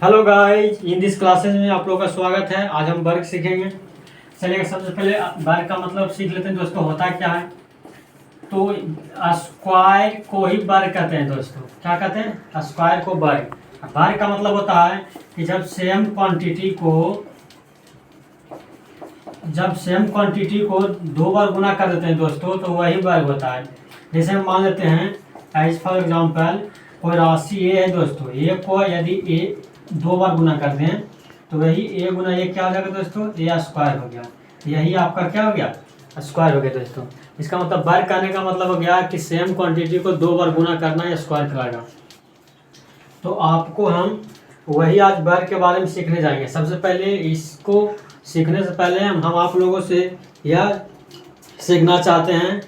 Hello guys, in this classes में आप लोगों का स्वागत है। आज हम वर्ग सीखेंगे। चलिए सबसे पहले वर्ग का मतलब सीख लेते हैं दोस्तों, होता क्या है। तो स्क्वायर को ही वर्ग कहते हैं दोस्तों। क्या कहते हैं? स्क्वायर को वर्ग। वर्ग का मतलब होता है कि जब सेम क्वांटिटी को दो बार गुना कर देते हैं दोस्तों, तो वही वर्ग होता है। जैसे हम मान लेते हैं एज फॉर एग्जाम्पल, कोई राशि ए है दोस्तों। ए को यदि ए दो बार गुना कर दें तो वही ए गुना ए क्या हो जाएगा दोस्तों? ए स्क्वायर हो गया। यही आपका क्या हो गया? स्क्वायर हो गया दोस्तों। इसका मतलब वर्ग करने का मतलब हो गया कि सेम क्वांटिटी को दो बार गुना करना या स्क्वायर कराएगा। तो आपको हम वही आज वर्ग के बारे में सीखने जाएंगे। सबसे पहले इसको सीखने से पहले हम आप लोगों से यह सीखना चाहते हैं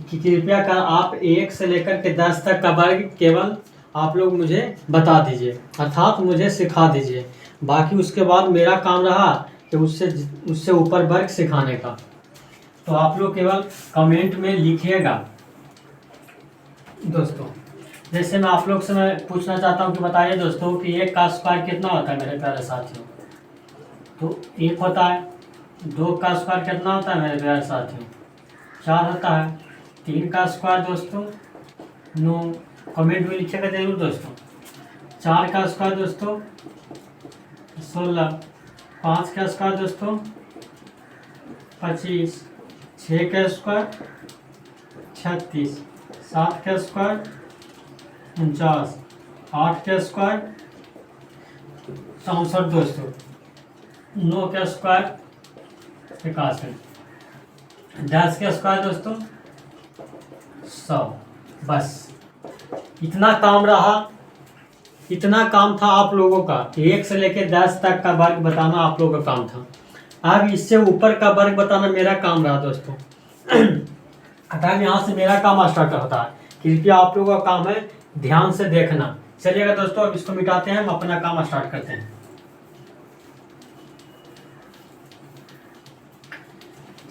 कि कृपया कर आप 1 से लेकर के 10 तक का वर्ग केवल आप लोग मुझे बता दीजिए, अर्थात मुझे सिखा दीजिए। बाकी उसके बाद मेरा काम रहा कि उससे ऊपर वर्ग सिखाने का। तो आप लोग केवल कमेंट में लिखिएगा दोस्तों। जैसे मैं आप लोग से मैं पूछना चाहता हूँ कि बताइए दोस्तों कि 1 का स्क्वायर कितना होता है मेरे प्यारे साथियों? तो 1 होता है। 2 का स्क्वायर कितना होता है मेरे प्यारे साथियों? 4 होता है। 3 का स्क्वायर दोस्तों 9। कमेंट में लिखिएगा जरूर दोस्तों। 4 का स्क्वायर दोस्तों 16। 5 का स्क्वायर दोस्तों 25। 6 का स्क्वायर 36। 7 का स्क्वायर 49। 8 का स्क्वायर 64 दोस्तों। 9 का स्क्वायर 81। 10 का स्क्वायर दोस्तों 100। बस इतना काम रहा, इतना काम था आप लोगों का। 1 से लेकर 10 तक का वर्ग बताना आप लोगों का काम था। अब इससे ऊपर का वर्ग बताना मेरा काम रहा दोस्तों। अतः यहाँ से मेरा काम स्टार्ट होता है। कृपया आप लोगों का काम है ध्यान से देखना। चलिएगा दोस्तों, अब इसको मिटाते हैं, हम अपना काम स्टार्ट करते हैं।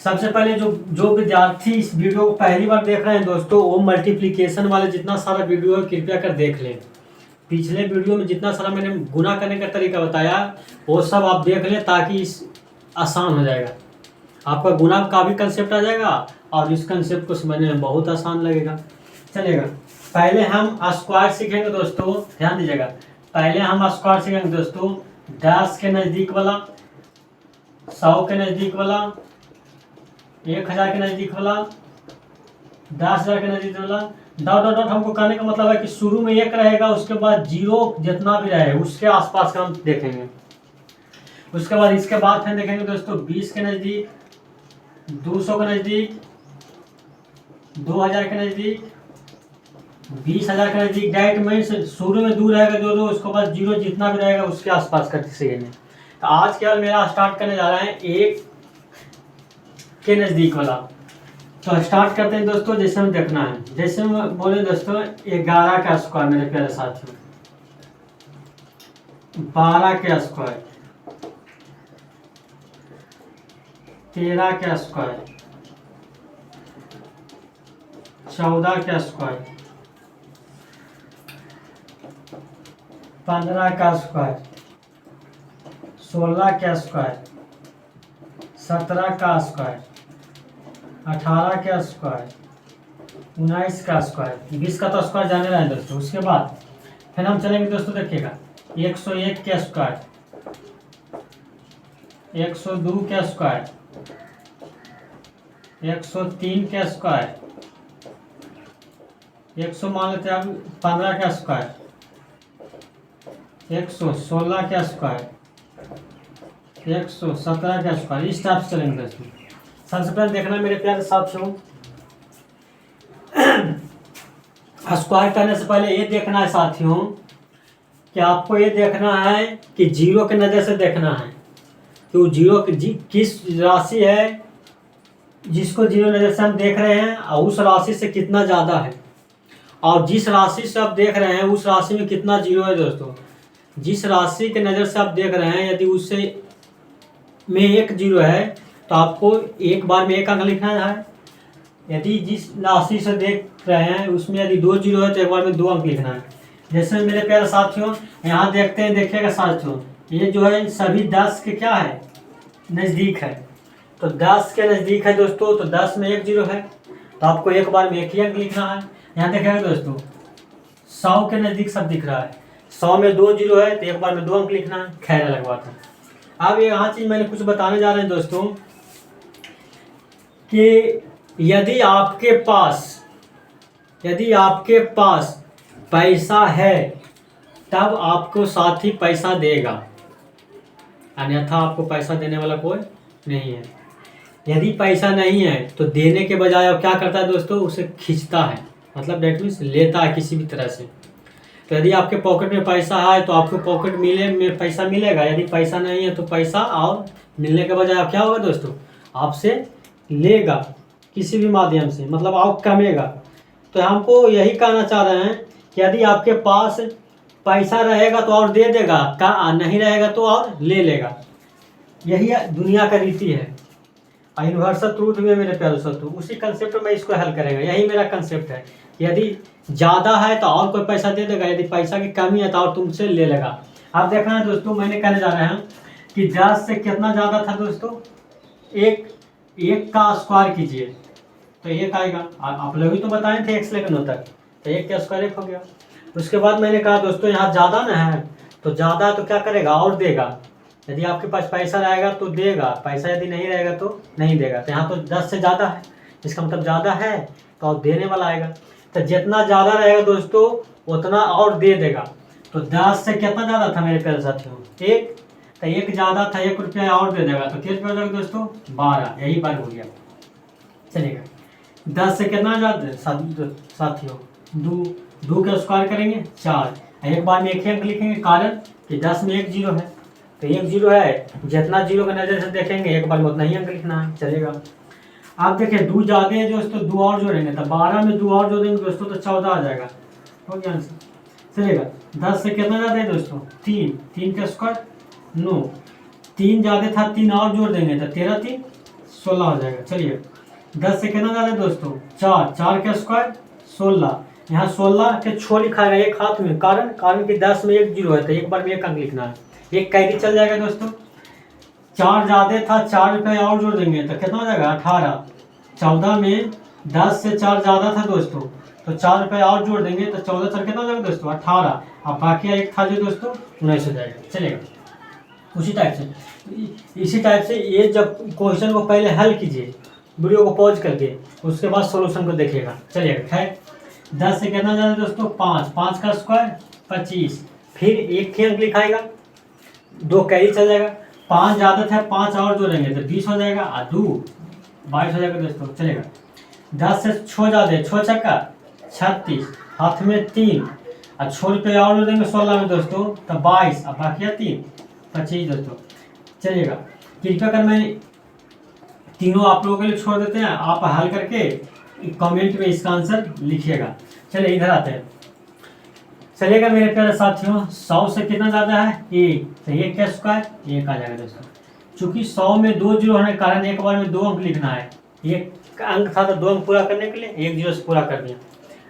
सबसे पहले जो विद्यार्थी इस वीडियो को पहली बार देख रहे हैं दोस्तों, वो मल्टीप्लिकेशन वाले जितना सारा वीडियो है कृपया कर देख लें। पिछले वीडियो में जितना सारा मैंने गुना करने का तरीका बताया वो सब आप देख लें, ताकि आसान हो जाएगा। आपका गुना का भी कंसेप्ट आ जाएगा और इस कंसेप्ट को समझने में बहुत आसान लगेगा। चलेगा, पहले हम स्क्वायर सीखेंगे दोस्तों। ध्यान दीजिएगा, पहले हम स्क्वायर सीखेंगे दोस्तों 10 के नज़दीक वाला, 100 के नज़दीक वाला, 1000 के नज़दीक वाला, 10,000 के नज़दीक वाला। डॉट डॉट डॉट हमको कहने का मतलब है कि शुरू में 1 रहेगा, उसके बाद 0 जितना भी रहे उसके आसपास का हम देखेंगे। उसके बाद इसके बाद हम देखेंगे दोस्तों 20 के नज़दीक, 200 के नज़दीक, 2000 के नज़दीक, 20,000 के नज़दीक। डायरेक्ट में शुरू में दूर रहेगा जो, उसके बाद 0 जितना भी रहेगा उसके आसपास का सीखेंगे। तो आज केवल मेरा स्टार्ट करने जा रहा है 1 के नज़दीक वाला। तो स्टार्ट करते हैं दोस्तों। जैसे हम देखना है, जैसे हम बोले दोस्तों 11 का स्क्वायर मेरे प्यारे साथियों, 12 का स्क्वायर, 13 का स्क्वायर, 14 का स्क्वायर, 15 का स्क्वायर, 16 का स्क्वायर, 17 का स्क्वायर, 18 का स्क्वायर, 19 का स्क्वायर, 20 का तो स्क्वायर जाने रहा है दोस्तों। उसके बाद फिर हम चलेंगे दोस्तों, देखिएगा 101 का स्क्वायर, 102 का स्क्वायर, 103 का स्क्वायर, 100 मान लेते हैं 15 का स्क्वायर, 116 का स्क्वायर, 117 का स्क्वायर। इस टाइप से चलेंगे दोस्तों। सबसे पहले देखना मेरे प्यारे साथियों, स्क्वायर करने से पहले ये देखना है साथियों कि आपको ये देखना है कि 0 के नज़र से देखना है कि वो 0 किस राशि है जिसको 0 नज़र से हम देख रहे हैं और उस राशि से कितना ज़्यादा है, और जिस राशि से आप देख रहे हैं उस राशि में कितना 0 है दोस्तों। जिस राशि के नज़र से आप देख रहे हैं यदि उससे में 1 0 है तो आपको एक बार में 1 अंक लिखना है। यदि जिस राशि से देख रहे हैं उसमें यदि 2 0 है तो एक बार में 2 अंक लिखना है। जैसे मेरे प्यारे साथियों यहाँ देखते हैं, देखिएगा साथियों, ये जो है सभी 10 के क्या है, नज़दीक है। तो 10 के नज़दीक है दोस्तों, तो 10 में एक जीरो है, तो आपको एक बार में एक ही अंक लिखना है। यहाँ देखिएगा दोस्तों 100 के नज़दीक सब दिख रहा है, 100 में 2 जीरो है, तो एक बार में 2 अंक लिखना है। खैर अलग बात है। अब यहाँ चीज़ मैंने कुछ बताने जा रहे हैं दोस्तों कि यदि आपके पास पैसा है तब आपको साथी पैसा देगा, अन्यथा आपको पैसा देने वाला कोई नहीं है। यदि पैसा नहीं है तो देने के बजाय अब क्या करता है दोस्तों, उसे खींचता है, मतलब डेट मीन्स लेता है किसी भी तरह से। तो यदि आपके पॉकेट में पैसा है तो आपको पॉकेट में पैसा मिलेगा, यदि पैसा नहीं है तो पैसा और मिलने के बजाय क्या होगा दोस्तों, आपसे लेगा किसी भी माध्यम से, मतलब आप कमेगा। तो हमको यही कहना चाह रहे हैं कि यदि आपके पास पैसा रहेगा तो और दे देगा, का नहीं रहेगा तो और ले लेगा। यही दुनिया का रीति है, यूनिवर्सल ट्रूथ भी है मेरे प्यारे साथियों। उसी कंसेप्ट में इसको हल करेगा, यही मेरा कंसेप्ट है। यदि ज़्यादा है तो और कोई पैसा दे देगा, यदि पैसा की कमी है तो और तुमसे ले लेगा। आप देखना है दोस्तों, मैंने कहने जा रहे हैं कि 10 से कितना ज़्यादा था दोस्तों, एक का स्क्वायर कीजिए तो एक आएगा। आप लोग ही तो बताए थे 1 से लेकर 9 तक, तो 1 का स्क्वायर 1 हो गया। उसके बाद मैंने कहा दोस्तों यहाँ ज़्यादा ना है, तो ज़्यादा तो क्या करेगा, और देगा। यदि आपके पास पैसा रहेगा तो देगा, पैसा यदि नहीं रहेगा तो नहीं देगा। तो यहाँ तो 10 से ज़्यादा है, इसका मतलब ज़्यादा है तो और देने वाला आएगा। तो जितना ज़्यादा रहेगा दोस्तों उतना और दे देगा। तो 10 से कितना ज़्यादा था मेरे प्यारे साथियों, 1, तो 1 ज़्यादा था, 1 रुपया और दे देगा, तो कितना हो जाएगा दोस्तों, 12। यही बात हो गया। चलेगा 10 से कितना ज़्यादा साथियों, 2 का स्क्वायर करेंगे 4, एक बार में एक ही अंक लिखेंगे, कारण कि 10 में 1 जीरो है, तो 1 जीरो है, जितना जीरो का नज़र से देखेंगे एक बार में उतना ही अंक लिखना है। चलेगा। आप देखिए 2 ज़्यादा है दोस्तों, 2 और जोड़ेंगे तो 12 में 2 और जोड़ेंगे दोस्तों तो 14 आ जाएगा। हो गया आंसर। चलेगा। 10 से कितना ज़्यादा है दोस्तों, 3 का स्क्वायर 9, 3 ज़्यादा था, 3 और जोड़ देंगे तो 13 3 16 हो जाएगा। चलिए 10 से कितना ज़्यादा है दोस्तों, 4 का स्क्वायर 16, यहाँ 16 के छो लिखा है एक हाथ में, कारण कि 10 में 1 जीरो है तो एक बार में 1 अंक लिखना है, एक कैरी चल जाएगा दोस्तों। 4 ज़्यादा था, 4 रुपये और जोड़ देंगे तो कितना हो जाएगा 18, 14 में 10 से 4 ज़्यादा था दोस्तों तो 4 रुपये और जोड़ देंगे तो 14 4 कितना हो जाएगा दोस्तों 18, अब बाकी एक था जो दोस्तों 19 हो जाएगा। चलेगा। इसी टाइप से ये जब क्वेश्चन को पहले हल कीजिए, वीडियो को पॉज करके, उसके बाद सॉल्यूशन को देखिएगा। चलिएगा। खैर 10 से कितना ज़्यादा दोस्तों, 5 का स्क्वायर 25, फिर एक ही अंक लिखाएगा, 2 कैरी चल जाएगा, 5 ज़्यादा था, 5 और जोड़ेंगे तो 20 हो जाएगा, और 2 22 हो जाएगा दोस्तों। चलेगा। 10 से 6 ज़्यादा है, 6 छक्का 36, हाथ में 3 और 6 रुपये और जोड़ देंगे 16 में दोस्तों तो 22, अब बाकी 3 25 दोस्तों। चलिएगा। कृपया कर मैं तीनों आप लोगों के लिए छोड़ देते हैं, आप हल करके कमेंट में इसका आंसर लिखिएगा। चलिए इधर आते हैं। चलिएगा मेरे प्यारे साथियों, 100 से कितना ज़्यादा है, 1, तो 1 का स्क्वायर 1 आ जाएगा दोस्तों। चूंकि 100 में 2 जीरो होने के कारण एक बार में 2 अंक लिखना है, एक अंक था तो 2 अंक पूरा करने के लिए 1 जीरो से पूरा कर दिया।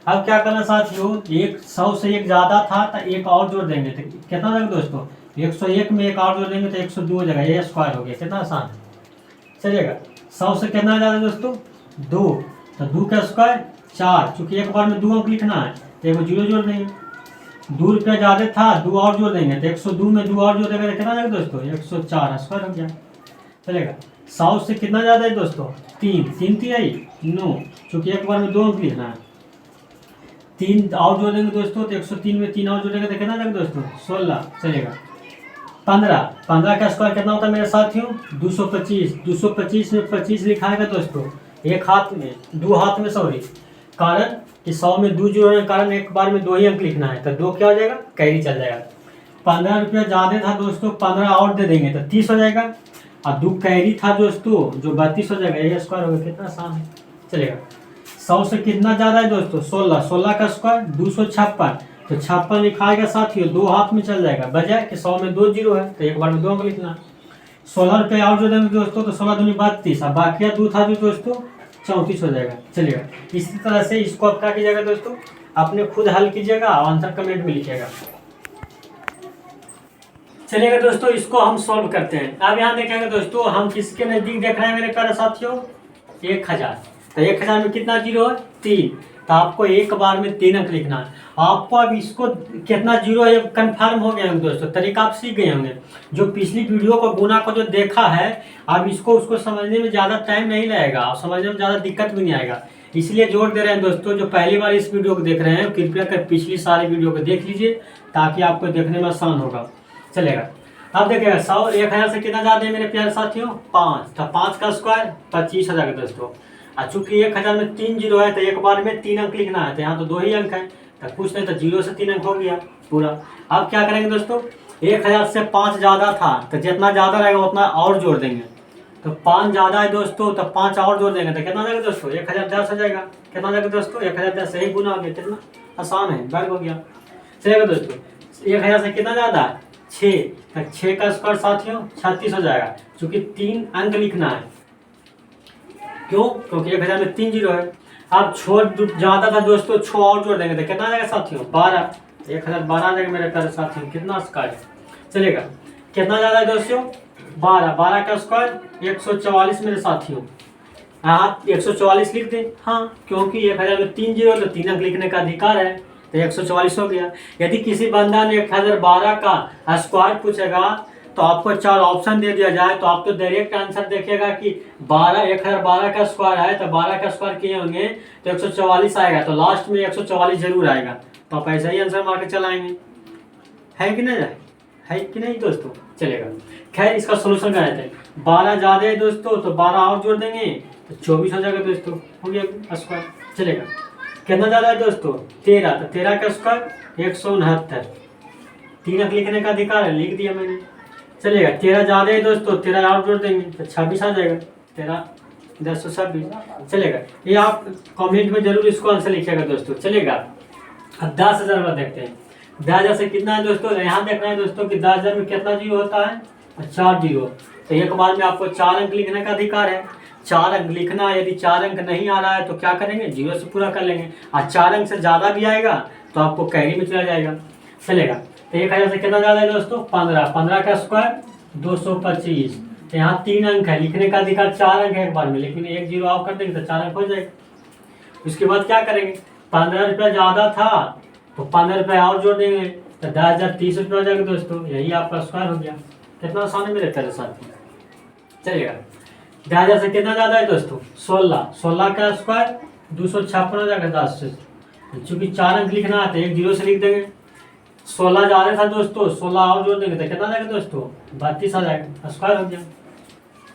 अब क्या करना साथियों, 100 से 1 ज़्यादा था तो 1 और जोड़ देंगे तो कितना हो जाएगा दोस्तों, 101 में 1 और जोड़ देंगे तो 102 हो जाएगा, ये स्क्वायर हो गया। कितना आसान है। चलिएगा। 100 से कितना ज़्यादा दोस्तों, 2, तो 2 का स्क्वायर 4, चूँकि एक बार में 2 अंक लिखना है तो 1 जीरो जोड़ देंगे, 2 रुपया ज़्यादा था, 2 और जोड़ देंगे तो 102 में 2 और जोड़ देंगे तो कितना जाएगा दोस्तों, 104 स्क्वायर हो गया। चलेगा। 100 से कितना ज़्यादा है दोस्तों, 3 9, चूँकि एक बार में 2 अंक लिखना है, 3 और जोड़ देंगे दोस्तों तो 103 में 3 और जोड़ेंगे तो कितना जाएगा दोस्तों 16। चलेगा। 15 का स्क्वायर कितना होता है मेरे साथियों, 225 में 25 लिखाएगा दोस्तों, एक हाथ में 2 हाथ में सॉरी, कारण कि 100 में 2 जीरो होने के कारण एक बार में 2 ही अंक लिखना है तो 2 क्या हो जाएगा, कैरी चल जाएगा। 15 रुपया ज़्यादा था दोस्तों, 15 और दे देंगे तो 30 हो जाएगा, और 2 कैरी था दोस्तों जो 32 हो जाएगा, ये स्क्वायर हो गया। कितना आसान है। चलेगा। 100 से कितना ज़्यादा है दोस्तों, 16 का स्क्वायर 256, तो 56 लिखाएगा साथियों, 2 हाथ में चल जाएगा, बजाय कि 100 में 2 जीरो है तो एक बार में 2 अंक लिखना। 16 रुपये और जो देंगे दोस्तों तो 16 दूनी 32, अब बाकी 2 था जो दोस्तों 34 हो जाएगा। चलिएगा। इसी तरह से इसको आप क्या कीजिएगा दोस्तों, अपने खुद हल कीजिएगा और आंसर कमेंट में लिखिएगा। चलिएगा दोस्तों, इसको हम सॉल्व करते हैं। अब यहाँ देखेंगे दोस्तों, हम किसके नजदीक देख रहे हैं मेरे प्यारे साथियों, 1000। तो 1000 में कितना जीरो है, 3। तो आपको एक बार में 3 अंक लिखना है। आपको अब इसको कितना जीरो है कंफर्म हो गया होंगे दोस्तों, तरीका आप सीख गए होंगे। जो पिछली वीडियो को गुना को जो देखा है, अब इसको उसको समझने में ज़्यादा टाइम नहीं लगेगा और समझने में ज़्यादा दिक्कत भी नहीं आएगा। इसलिए जोर दे रहे हैं दोस्तों, जो पहली बार इस वीडियो को देख रहे हैं कृपया कर पिछली सारी वीडियो को देख लीजिए, ताकि आपको देखने में आसान होगा। चलेगा। अब देखिएगा 100 1000 से कितना ज़्यादा है मेरे प्यारे साथियों, 5। तो 5 का स्क्वायर 25 हो जाएगा दोस्तों। और चूंकि 1000 में 3 जीरो है तो एक बार में 3 अंक लिखना है, तो यहाँ तो 2 ही अंक है, तो कुछ नहीं तो 0 से 3 अंक हो गया पूरा। अब क्या करेंगे दोस्तों, 1000 से 5 ज़्यादा था तो जितना ज़्यादा रहेगा उतना और जोड़ देंगे। तो 5 ज़्यादा है दोस्तों, तो 5 और जोड़ देंगे तो कितना जाएगा दोस्तों, 1010 हो जाएगा। कितना जाएगा दोस्तों, 1010 से ही गुना हो गया। कितना आसान है, वर्ग हो गया। चलेगा दोस्तों, 1000 से कितना ज़्यादा है, 6। तो 6 का स्क्वायर साथियों 36 हो जाएगा, क्योंकि 3 अंक लिखना है। क्यों, क्योंकि 1000 में 3 जीरो है। अब छोड़ ज़्यादा था दोस्तों, 6 और जोड़ देंगे तो कितना आ जाएगा साथियों, 12। 1012 आ जाएगा मेरे प्यारे साथियों। कितना स्क्वायर चलेगा, कितना ज़्यादा है दोस्तों, 12। 12 का स्क्वायर 144 मेरे साथियों। आप 144 लिख दें, हाँ, क्योंकि 1000 में 3 जीरो तो 3 अंक लिखने का अधिकार है, तो 144 हो गया। यदि किसी बंदा ने 1012 का स्क्वायर पूछेगा तो आपको 4 ऑप्शन दे दिया जाए, तो आप तो डायरेक्ट आंसर देखिएगा कि 1012 का स्क्वायर है, तो 12 का स्क्वायर किए होंगे तो 144 आएगा, तो लास्ट में 144 जरूर आएगा। तो आप ऐसा ही आंसर मार के चलाएंगे, है कि नहीं, है कि नहीं दोस्तों। चलेगा, खैर इसका सोल्यूशन क्या रहता है, 12 ज़्यादा है दोस्तों तो 12 और जोड़ देंगे तो 24 हो जाएगा दोस्तों, हो गया स्क्वायर। चलेगा, कितना ज़्यादा है दोस्तों, 13। तो 13 का स्क्वायर 169। 3 अंक लिखने का अधिकार है, लिख दिया मैंने। चलेगा, 13 ज़्यादा है दोस्तों, 13 और जोड़ देंगे तो 26 आ जाएगा। 13 1026 चलेगा। ये आप कमेंट में जरूर इसको आंसर लिखिएगा दोस्तों। चलेगा, अब 10,000 का देखते हैं। 10,000 से कितना है दोस्तों, यहाँ देखना है दोस्तों कि 10,000 में कितना जीरो होता है, 4 जीरो। तो एक बार में आपको 4 अंक लिखने का अधिकार है। 4 अंक लिखना, यदि 4 अंक नहीं आ रहा है तो क्या करेंगे, 0 से पूरा कर लेंगे। और 4 अंक से ज़्यादा भी आएगा तो आपको कैरी में चला जाएगा। चलेगा, तो 1000 से कितना ज़्यादा है दोस्तों, 15। 15 का स्क्वायर 225। तो यहाँ 3 अंक है, लिखने का अधिकार 4 अंक है एक बार में, लेकिन 1 जीरो ऑफ कर देंगे तो 4 अंक हो जाएगा। उसके बाद क्या करेंगे, 15 रुपया ज़्यादा था तो 15 रुपये और जोड़ देंगे तो 10,030 रुपये हो जाएगा दोस्तों। यही आपका स्क्वायर हो गया। कितना आसान है मेरे प्यारे साथी। चलिएगा, 10,000 से कितना ज़्यादा है दोस्तों, 16। 16 का स्क्वायर 256 हो जाएगा 10 से। चूँकि 4 अंक लिखना है तो 1 जीरो से लिख देंगे। 16 ज़्यादा था दोस्तों, 16 और जोड़ देंगे तो कितना जाएगा दोस्तों, 32 आ जाएगा, स्क्वायर हो गया।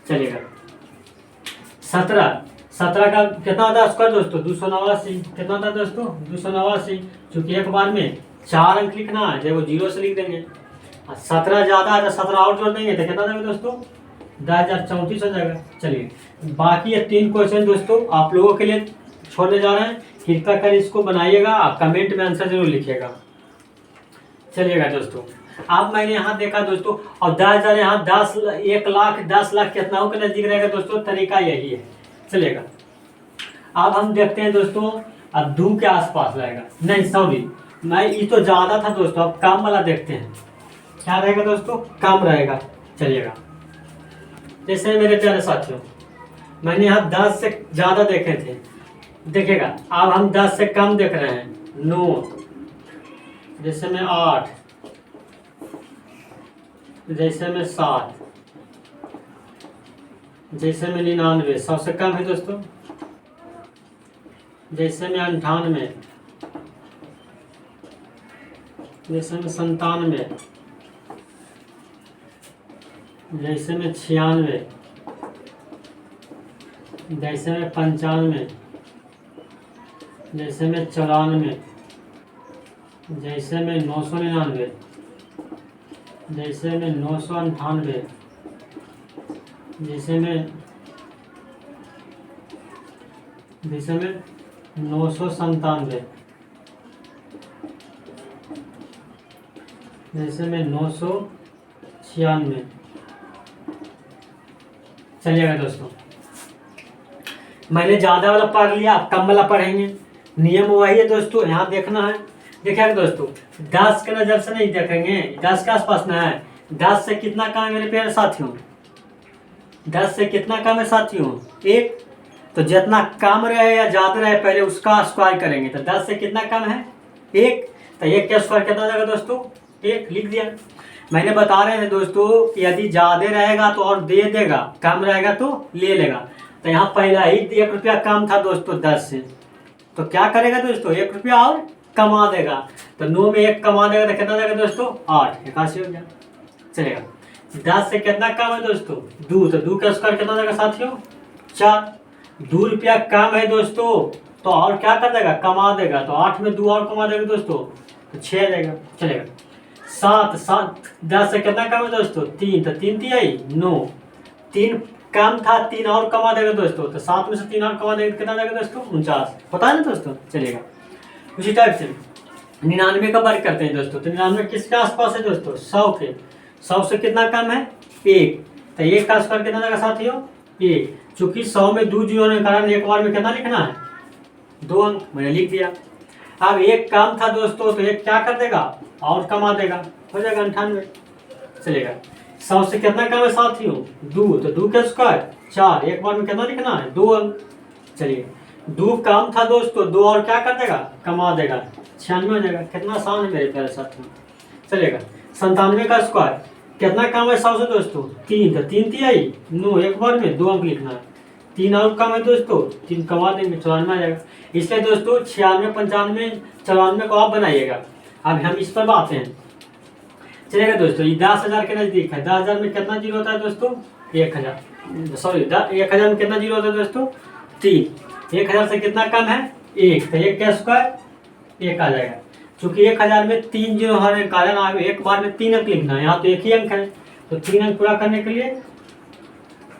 चलिएगा, 17। 17 का कितना था स्क्वायर दोस्तों, 289। कितना था दोस्तों, 289। चूँकि एक बार में 4 अंक लिखना है, जब वो 0 से लिख देंगे। 17 ज़्यादा है तो 17 और जोड़ देंगे तो कितना जाएगा दोस्तों, 10,034 हो जाएगा। चलिए, बाकी ये 3 क्वेश्चन दोस्तों आप लोगों के लिए छोड़ने जा रहे हैं। कृपया कर इसको बनाइएगा, कमेंट में आंसर जरूर लिखिएगा। चलिएगा दोस्तों, अब मैंने यहाँ देखा दोस्तों, और 10,000 यहाँ 1 लाख 10 लाख कितनाओं के नजदीक रहेगा दोस्तों, तरीका यही है। चलेगा, अब हम देखते हैं दोस्तों, अब 2 के आसपास रहेगा, नहीं सॉरी, मैं ये तो ज़्यादा था दोस्तों, अब कम वाला देखते हैं क्या रहेगा दोस्तों, कम रहेगा। चलिएगा, जैसे मेरे प्यारे साथियों, मैंने यहाँ 10 से ज़्यादा देखे थे, देखिएगा अब हम 10 से कम देख रहे हैं, 9, जैसे में 8, जैसे में 7, जैसे में 99, सबसे कम है दोस्तों। जैसे में 98, जैसे में 97, जैसे में 96, जैसे में 95, जैसे में 94, जैसे में 999, जैसे में 998, जैसे में 997, जैसे में 996। चलिएगा दोस्तों, मैंने ज़्यादा वाला पढ़ लिया, आप कम वाला पढ़ेंगे। नियम वही है दोस्तों, यहाँ देखना है। देखिए दोस्तों, 10 के नजर से नहीं देखेंगे, 10 के आसपास ना है। 10 से कितना कम है मेरे प्यारे साथियों? 10 से कितना कम है साथियों? 1। तो जितना कम रहे या ज्यादा रहे पहले उसका स्क्वायर करेंगे। तो 10 से कितना कम है? 1। तो 1 का स्क्वायर कितना जाएगा दोस्तों? 1 लिख दिया। मैंने बता रहे थे दोस्तों, यदि ज्यादा रहेगा तो और दे देगा, कम रहेगा तो ले लेगा। तो यहाँ पहला ही 1 रुपया कम था दोस्तों 10 से, तो क्या करेगा दोस्तों? 1 रुपया और कमा देगा। तो 9 में 1 कमा देगा तो कितना देगा दोस्तों? 8। 81 हो गया। चलेगा। 10 से कितना कम है दोस्तों? 2। तो 2 का स्क्वायर कितना देगा साथियों? 4। 2 रुपया कम है दोस्तों, तो और क्या कर देगा? कमा देगा। तो 8 में 2 और कमा देगा दोस्तों, तो 6 देगा। चलेगा। 7। 10 से कितना कम है दोस्तों? 3। तो 3 तिहाई 9। 3 कम था, 3 और कमा देगा दोस्तों। तो 7 में से 3 और कमा देगा, कितना देगा दोस्तों? 49। पता है ना दोस्तों? चलेगा। उसी टाइप से 99 का वर्ग करते हैं दोस्तों। तो 99 किसके आसपास है दोस्तों? 100 के। 100 से कितना कम है? 1। तो 1 का स्क्वायर कितना देगा साथियों? 1। चूंकि 100 में 2 जीरो होने के कारण एक बार में कितना लिखना है? 2 अंक। मैंने लिख दिया। अब 1 कम था दोस्तों, तो 1 क्या कर देगा? और कमा देगा, हो जाएगा 98। चलेगा। 100 से कितना कम है साथियों? 2। तो 2 का स्क्वायर 4। एक बार में कितना लिखना है? 2 अंक। चलिए। 2 कम था दोस्तों, 2 और क्या कर देगा? कमा देगा, 96 हो जाएगा। कितना आसान है मेरे प्यारे साथियों। चलेगा। 97 का स्क्वायर कितना कम है 100 से दोस्तों? 3। तो 3 तिहाई 9। एक बार में 2 अंक लिखना है। 3 और कम है दोस्तों, 3 कमा देंगे, 94 आ जाएगा। इसलिए दोस्तों 96, 95, 94 को आप बनाइएगा। अब हम इस पर आते हैं। चलेगा दोस्तों, ये 10,000 के नजदीक है। 10,000 में कितना जीरो होता है दोस्तों? 1000। सॉरी, 1000 में कितना जीरो होता है दोस्तों? 3। 1000 से कितना कम है? 1। तो 1 का स्क्वायर 1 आ जाएगा। चूंकि 1000 में 3 जीरो होने के कारण आप एक बार में 3 अंक लिखना है। यहाँ तो 1 ही अंक है, तो 3 अंक पूरा करने के लिए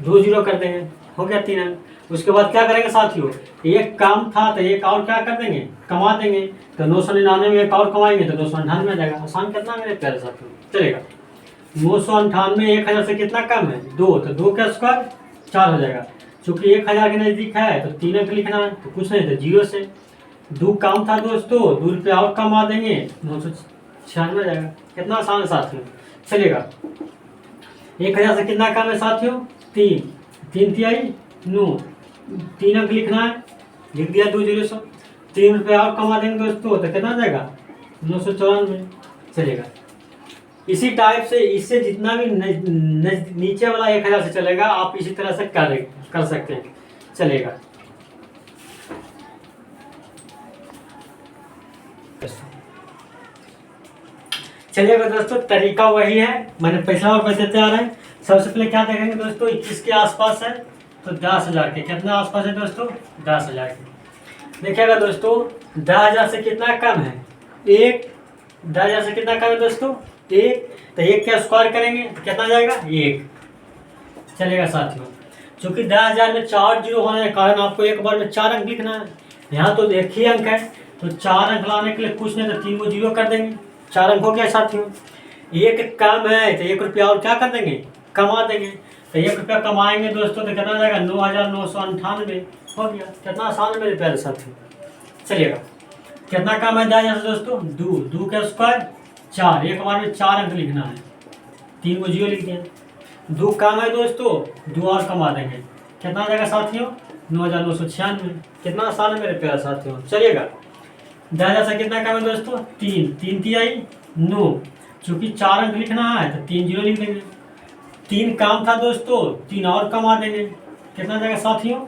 2 जीरो कर देंगे, हो गया 3 अंक। उसके बाद क्या करेंगे साथियों? 1 कम था तो 1 और क्या कर देंगे? कमा देंगे। तो 999 में 1 और कमाएंगे तो 998 आ जाएगा। आसान कितना मेरे प्यारे साथियों। चलेगा। 998 1000 से कितना कम है? 2। तो 2 का स्क्वायर 4 हो जाएगा। चूंकि 1000 के नजदीक है तो 3 अंक लिखना है, तो कुछ नहीं तो 0 से। 2 कम था दोस्तों, 2 रुपया और कमा देंगे, 996 आ जाएगा। कितना आसान है साथियों। चलेगा। 1000 से कितना कम है साथियों? 3। 3 तिहाई 9। 3 अंक लिखना है, लिख दिया 2 जीरो से। 3 रुपया और कमा देंगे दोस्तों, तो कितना जाएगा? 994। चलेगा। इसी टाइप से इससे जितना भी नीचे वाला 1000 से चलेगा, आप इसी तरह से कर सकते हैं। चलेगा। चलिएगा दोस्तों, तरीका वही है, मैंने पिछला और बताते आ रहे हैं। सबसे पहले क्या देखेंगे दोस्तों? 21 के आसपास है, तो 10,000 के कितना आसपास है दोस्तों? 10,000 के। देखिएगा दोस्तों, 10,000 से कितना कम है? 1। 10,000 से कितना कम है दोस्तों? 1। तो 1 का स्क्वायर करेंगे तो कितना जाएगा? 1। चलेगा साथियों। चूंकि 10,000 में 4 जीरो होने के कारण आपको एक बार में 4 अंक लिखना है। यहाँ तो 1 ही अंक है, तो 4 अंक लाने के लिए कुछ नहीं तो 3 को जीरो कर देंगे, 4 अंक हो गया साथियों। 1 कम है तो 1 रुपया और क्या कर देंगे? कमा देंगे। तो 1 रुपया कमाएंगे दोस्तों तो कितना जाएगा? 9,998 हो गया। कितना आसान है मेरे प्यारे साथियों। चलिएगा। कितना कम है 10,000 से दोस्तों? 2। 2 का स्क्वायर 4। एक बार में 4 अंक लिखना है, 3 को जीरो लिख दिया। 2 कम है दोस्तों, 2 और कमा देंगे, कितना जाएगा साथियों? 9,996। कितना आसान है मेरे प्यारे साथियों। चलिएगा। 10,000 से कितना कम है दोस्तों? 3। 3 तिहाई 9। चूंकि 4 अंक लिखना है तो 3 जीरो लिख देंगे। 3 काम था दोस्तों, 3 और कमा देंगे, कितना जाएगा साथियों?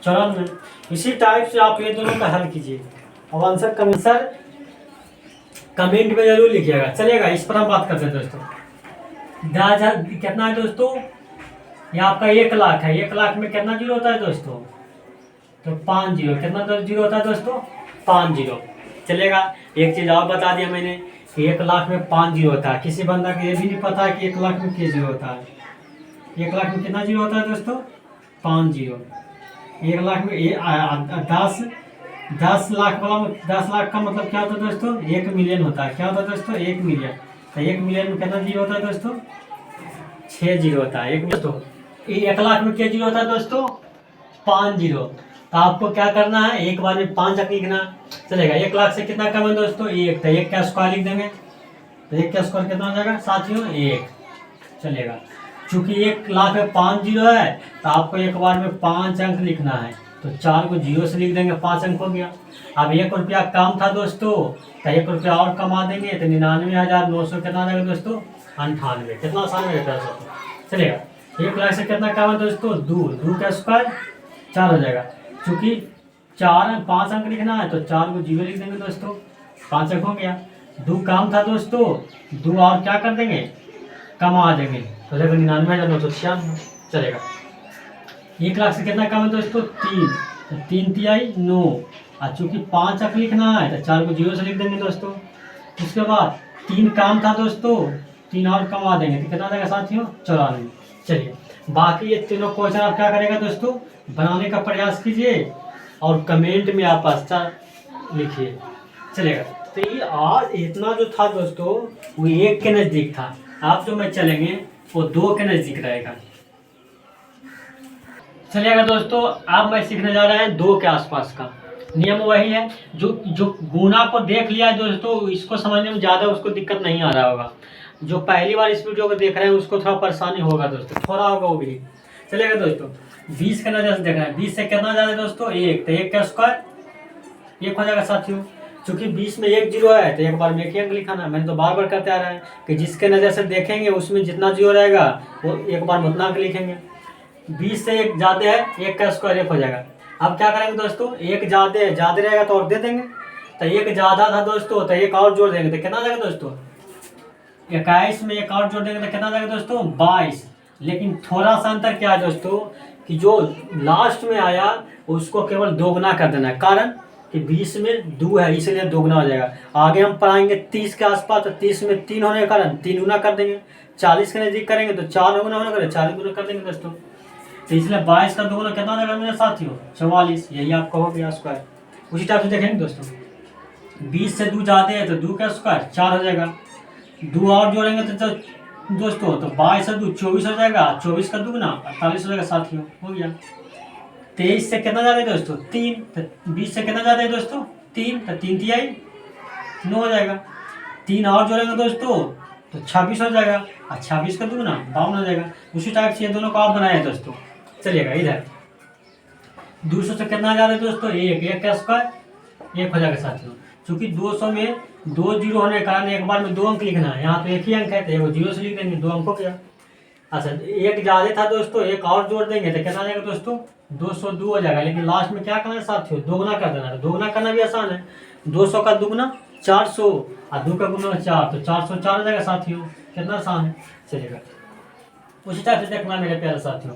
94। इसी टाइप से आप ये दोनों का हल कीजिए। अब आंसर कमेंट में जरूर लिखिएगा। चलेगा। इस पर हम बात करते हैं दोस्तों। 10,000 कितना है दोस्तों? ये आपका 1 लाख है। 1 लाख में कितना जीरो होता है दोस्तों? तो 5 जीरो। कितना जीरो होता है दोस्तों? 5 जीरो। चलेगा। एक चीज और बता दिया मैंने कि 1 लाख में 5 जीरो होता है। किसी बंदा को ये भी नहीं पता है कि 1 लाख में क्या जीरो होता है। 1 लाख में कितना जीरो होता है दोस्तों? 5 जीरो। 1 लाख में 10 लाख वाला 10 लाख का मतलब क्या होता है दोस्तों? 1 मिलियन होता है। क्या होता है दोस्तों? 1 मिलियन। तो 1 मिलियन में कितना जीरो होता है दोस्तों? 6 जीरो होता है। 1 लाख में क्या जीरो होता है दोस्तों? 5 जीरो। तो आपको क्या करना है, एक बार में 5 अंक लिखना चलेगा। 1 लाख से कितना कम है दोस्तों, 1, तो 1 का स्क्वायर लिख देंगे, तो 1 का स्क्वायर कितना हो जाएगा साथियों 1 चलेगा। चूंकि 1 लाख में 5 जीरो है तो आपको एक बार में 5 अंक लिखना है, तो 4 को जीरो से लिख देंगे, 5 अंक हो गया। अब 1 रुपया कम था दोस्तों, तो 1 रुपया और कमा देंगे, तो 99,900 कितना आ जाएगा दोस्तों 98। कितना आसान है पैसा चलेगा। 1 लाख से कितना कम है दोस्तों 2, 2 का स्क्वायर 4 हो जाएगा। चूंकि 5 अंक लिखना है तो 4 को जीरो लिख देंगे दोस्तों, 5 अंक हो गया। 2 काम था दोस्तों, 2 और क्या कर देंगे कम आ देंगे, तो देखो 99,996 चलेगा। 1 लाख से कितना कम है दोस्तों 3, तो 3 तिहाई 9, और चूंकि 5 अंक लिखना है तो 4 को जीरो से लिख देंगे दोस्तों। उसके बाद 3 काम था दोस्तों, 3 और कम आ देंगे, तो कितना आ जाएगा साथियों 94। चलिए बाकी ये तीनों क्वेश्चन आप क्या करेगा दोस्तों, बनाने का प्रयास कीजिए और कमेंट में आप अच्छा लिखिए चलेगा। तो ये आज इतना जो था दोस्तों वो 1 के नज़दीक था, आप जो मैं चलेंगे वो 2 के नज़दीक रहेगा चलिएगा दोस्तों। अब मैं सीखने जा रहा है 2 के आसपास का। नियम वही है, जो गुना को देख लिया है दोस्तों, इसको समझने में ज़्यादा उसको दिक्कत नहीं आ रहा होगा। जो पहली बार इस वीडियो को देख रहे हैं उसको थोड़ा परेशानी होगा दोस्तों, थोड़ा होगा वो भी चलेगा दोस्तों। 20 के नज़र से देख रहे हैं, 20 से कितना ज़्यादा है दोस्तों 1, तो 1 का स्क्वायर 1 हो जाएगा साथियों। चूंकि 20 में 1 जीरो है तो एक बार में 1 ही अंक लिखाना, मैंने तो बार बार करते आ रहा है कि जिसके नज़र से देखेंगे उसमें जितना जीरो रहेगा वो एक बार में उतना अंक लिखेंगे। 20 से 1 ज़्यादा है, 1 का स्क्वायर 1 हो जाएगा। अब क्या करेंगे दोस्तों, 1 ज़्यादा रहेगा तो और दे देंगे, तो 1 ज़्यादा था दोस्तों तो 1 और जोड़ देंगे, तो कितना जाएगा दोस्तों 21 में 1 और जोड़ देंगे तो कितना जाएगा दोस्तों 22। लेकिन थोड़ा सा अंतर क्या है दोस्तों कि जो लास्ट में आया उसको केवल दोगुना कर देना है, कारण कि 20 में 2 है इसलिए दोगुना हो जाएगा। आगे हम पढ़ाएंगे 30 के आसपास, तो 30 में 3 होने के कारण 3 गुना कर देंगे। 40 के नज़दीक करेंगे तो 4 गुना होने का 4 गुना कर देंगे दोस्तों। तो इसलिए 22 का दोगुना कितना होगा मेरे साथियों 44, यही आपका हो गया स्क्वायर। उसी टाइप से देखेंगे दोस्तों, 20 से 2 ज़्यादा है तो 2 का स्क्वायर 4 हो जाएगा। 2 और जोड़ेंगे तो दोस्तों तो 22 से 2 24 हो जाएगा, 24 का दुगुना 48 हो जाएगा साथियों, हो गया। 23 से कितना ज़्यादा है दोस्तों 3, तो 20 से कितना ज़्यादा है दोस्तों 3, तो 3 तिहाई 9 हो जाएगा। 3 और जोड़ेंगे दोस्तों तो 26 हो जाएगा, और 26 का दुगुना 52 हो जाएगा। उसी टाइप से ये दोनों को आप बनाए हैं दोस्तों चलिएगा। इधर 200 से कितना ज़्यादा है दोस्तों 1, 1 का स्क्वायर 1 हो जाएगा साथियों। चूँकि 200 में 2 जीरो होने के कारण एक बार में 2 अंक लिखना है, यहाँ तो 1 ही अंक है तो 1 जीरो से लिख देंगे, 2 अंक हो गया। अच्छा 1 ज़्यादा था दोस्तों, 1 और जोड़ देंगे तो कितना जाएगा दोस्तों 202 हो जाएगा। लेकिन लास्ट में क्या करना है साथियों दोगुना कर देना है, दोगुना करना भी आसान है। 200 का दुगुना 400 और 2 का गुना 4, तो 404 हो जाएगा साथियों, कितना आसान है चलेगा। उसी टाइप से देखना मेरे प्यारे साथियों,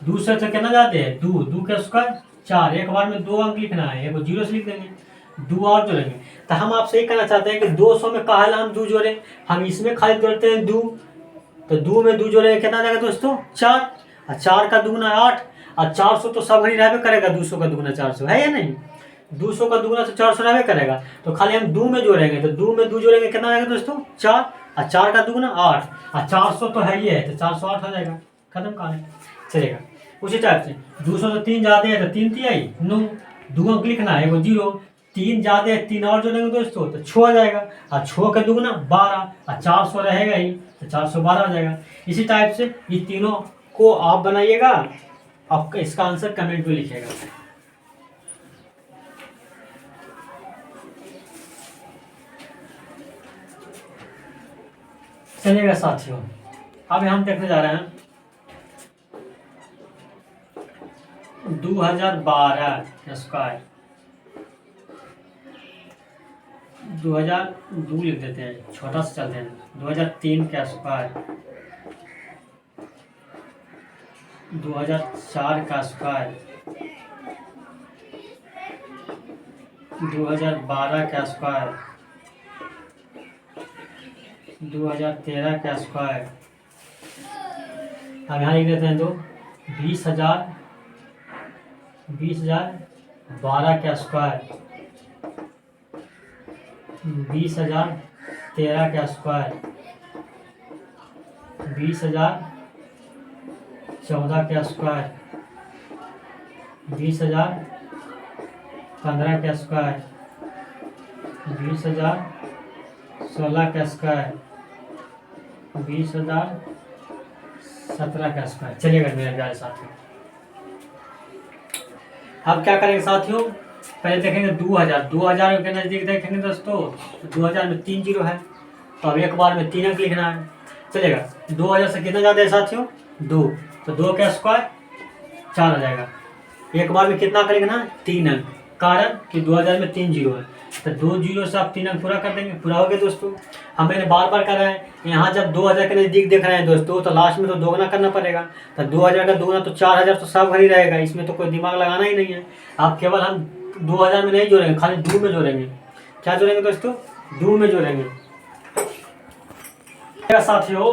200 से कितना जाते हैं 2 का स्क्वायर 4, एक बार में 2 अंक लिखना है, 1 जीरो से लिख देंगे, 2 और जोड़ेंगे। तो हम आपसे ये कहना चाहते हैं कि 200 में काहे हम 2 जोड़ें, हम इसमें खाली जोड़ते हैं 2, तो 2 में 2 जोड़ेंगे कितना जाएगा दोस्तों 4, और 4 का दुगुना 8, और 400 तो सब घड़ी रहबे करेगा, 200 का दुगुना 400 है या नहीं, 200 का दुगुना तो 400 रहबे करेगा। तो खाली हम 2 में जोड़ेंगे, तो 2 में 2 जोड़ेंगे कितना आएगा दोस्तों 4, और 4 का दुगुना 8, और 400 तो है ही है तो 408 हो जाएगा, खत्म कहानी चलेगा। उसी टाइप से 200 से 3 ज़्यादा है तो 3 तिहाई 9, 2 अंक लिखना है, 1 जीरो, 3 ज़्यादा है 3 और जोड़ेंगे दोस्तों तो 6 हो जाएगा, और 6 का दुगुना 12, और 400 रहेगा ही तो 412 हो जाएगा। इसी टाइप से ये तीनों को आप बनाइएगा, आपका इसका आंसर कमेंट में लिखिएगा। चलिएगा साथियों, अब हम देखने जा रहे हैं 2012 स्क्वायर, 2002 लिख देते हैं, छोटा सा चलते हैं, 2003 का स्क्वायर, 2004 का स्क्वायर, 2012 का स्क्वायर, 2013 का स्क्वायर। अब यहाँ लिख देते हैं तो 20,000 12 का स्क्वायर, 20,013 का स्क्वायर, 20,014 का स्क्वायर, 20,015 15 का स्क्वायर 20,000, 16 का स्क्वायर 20,000, 17 का स्क्वायर। चलिएगा मेरे प्यारे साथियों, अब क्या करेंगे साथियों, पहले देखेंगे 2000 के नज़दीक देखेंगे दोस्तों, 2000 में 3 जीरो है, तो अब एक बार में 3 अंक लिखना है। चलेगा, 2000 से कितना ज़्यादा है साथियों, 2, तो 2 का स्क्वायर 4 आ जाएगा। एक बार में कितना अंक लिखना है, 3 अंक, कारण कि 2000 में 3 जीरो है, तो 2 जीरो से आप 3 अंक पूरा कर देंगे, पूरा हो गया दोस्तों। हम मैंने बार बार कर रहे हैं, यहाँ जब 2000 के नज़दीक देख रहे हैं दोस्तों, तो लास्ट में तो दोगुना करना पड़ेगा, तो 2000 का दोगुना तो 4000 तो सब भरी रहेगा, इसमें तो कोई दिमाग लगाना ही नहीं है। आप केवल हम 2000 में नहीं जोड़ेंगे, खाली 2 में जोड़ेंगे। क्या जोड़ेंगे दोस्तों, 2 में जोड़ेंगे साथियों।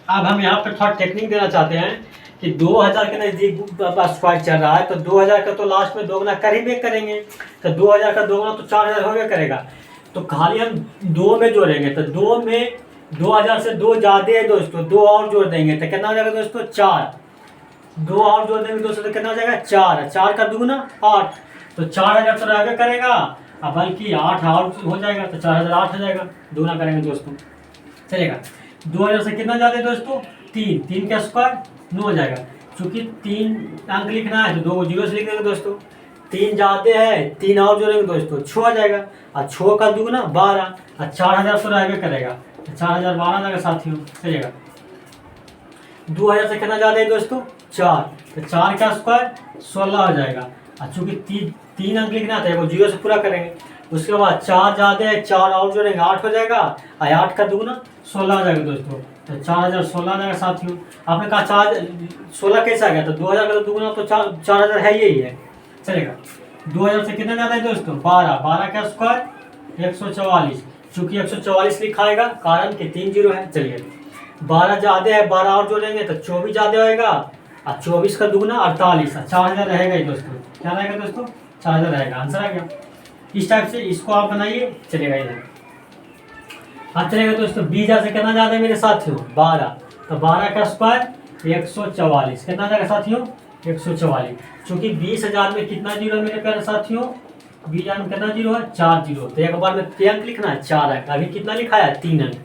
अब हम यहाँ पर थोड़ा टेक्निक देना चाहते हैं कि 2000 के नज़दीक स्क्वायर चल रहा है, तो 2000 का तो लास्ट में दोगुना कर ही करेंगे, तो 2000 का दोगुना तो 4000 हो गया करेगा, तो खाली हम 2 में जोड़ेंगे, तो 2 में 2000 से 2 ज़्यादा है दोस्तों, 2 और जोड़ देंगे तो कितना हो जाएगा दोस्तों, 4, 2 और जोड़ देंगे दोस्तों तो कितना हो जाएगा, 4, 4 का दोगुना 8, तो 4000 तो रह करेगा, अब बल्कि 8 और हो जाएगा, तो 4008 हो जाएगा, दोगुना करेंगे दोस्तों। चलेगा, 2000 से कितना ज़्यादा है दोस्तों, 3, 3 का स्क्वायर 9 हो जाएगा, चूँकि 3 अंक लिखना है तो 2 जीरो से लिख देंगे दोस्तों, 3 ज़्यादा है, 3 और जोड़ेंगे दोस्तों, 6 आ जाएगा, और 6 का दोगुना 12, और 4000 तो रहबे करेगा, तो 4012 आ जाएगा साथियों। चलेगा, 2000 से कितना ज़्यादा है दोस्तों, 4, तो 4 का स्क्वायर 16 हो जाएगा, और चूँकि 3 अंक लिखना था वो जीरो से पूरा करेंगे, उसके बाद 4 ज़्यादा है, 4 और जोड़ेंगे 8 हो जाएगा, और 8 का दोगुना 16 हो जाएगा दोस्तों, तो 4016 आ जाएगा साथियों। आपने कहा 16 कैसे आ गया, तो 2000 का तो दोगुना तो 4000 है यही है। चलेगा, 2000 से कितना ज़्यादा है दोस्तों, 12, 12 का स्क्वायर 144, चूँकि 144 लिखाएगा कारण कि 3 जीरो है। चलिए, 12 ज़्यादा है, 12 और जोड़ेंगे तो 24 ज़्यादा होएगा, और 24 का दोगुना 48, 4000 रहेगा ही दोस्तों। क्या रहेगा दोस्तों, 4000 रहेगा, आंसर आ गया। इस टाइप से इसको आप बनाइए। चलेगा इधर, अब चलेगा दोस्तों, 20,000 से कितना ज़्यादा है मेरे साथियों, 12, तो 12 का स्क्वायर 144, कितना जाएगा साथियों, 144, चूँकि 20,000 में कितना जीरो है मेरे प्यारे साथियों, 20,000 में कितना जीरो है, 4 जीरो, तो एक बार में 3 अंक लिखना है, 4 अंक, अभी कितना लिखा है, 3 अंक,